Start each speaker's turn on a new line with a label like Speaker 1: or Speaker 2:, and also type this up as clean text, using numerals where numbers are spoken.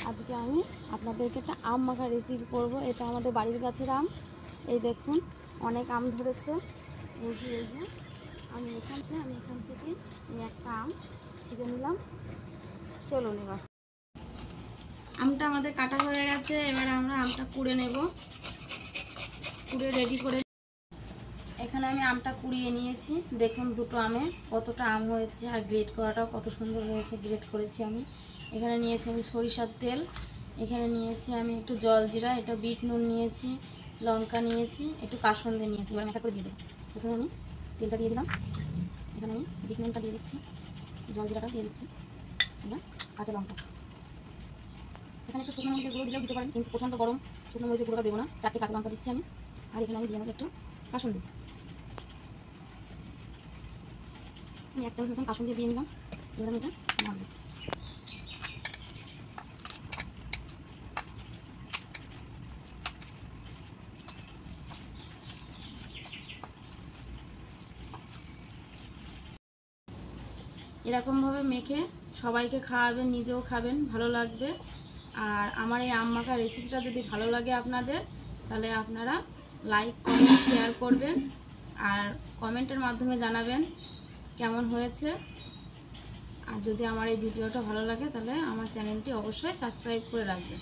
Speaker 1: আজকে আমি আপনাদেরকে একটা আম মাখা রেসিপি করব। এটা আমাদের বাড়ির গাছের আম। এই দেখুন অনেক আম ধরেছে। এই যে আমি এখান থেকে একটা আম ছিঁড়ে নিলাম। চলুন এবার আমটা আমাদের কাটা হয়ে গেছে। এবার আমরা আমটা কুড়ে নেব। কুড়ে রেডি করে এখানে আমি আমটা কুড়িয়ে নিয়েছি। দেখুন দুটো আমে কতটা আম হয়েছে, আর গ্রেট করাটাও কত সুন্দর হয়েছে। গ্রেট করেছি আমি। এখানে নিয়েছি আমি সরিষার তেল, এখানে নিয়েছি আমি একটু জলজিরা, এটা বিট নুন নিয়েছি, লঙ্কা নিয়েছি, একটু কাসুন্দি নিয়েছি। এবার মেখা করে দিয়ে দেবো। প্রথমে আমি তেলটা দিয়ে দিলাম, এখানে আমি বিট নুনটা দিয়ে দিচ্ছি, জলজিরাটা দিয়ে দিচ্ছি, এবার কাঁচা লঙ্কা। এখানে একটু শুকনো মরিচের গুঁড়ো দিলেও দিতে পারেন, কিন্তু প্রচণ্ড গরম, শুকনো মরিচের গুঁড়োটা দেবো না। 4টে কাঁচা লঙ্কা দিচ্ছি আমি। আর এখানে আমি দিয়ে নেবো একটু কাসুন্দি। আমি 1 চামচ মতন কাসুন্দি দিয়ে নিলাম। এবার আমি এটা নাড়বো। এরকমভাবে মেখে সবাইকে খাওয়াবেন, নিজেও খাবেন, ভালো লাগবে। আর আমার এই আম মাখা রেসিপিটা যদি ভালো লাগে আপনাদের, তাহলে আপনারা লাইক কমেন্ট শেয়ার করবেন, আর কমেন্টের মাধ্যমে জানাবেন কেমন হয়েছে। আর যদি আমার এই ভিডিওটা ভালো লাগে, তাহলে আমার চ্যানেলটি অবশ্যই সাবস্ক্রাইব করে রাখবেন।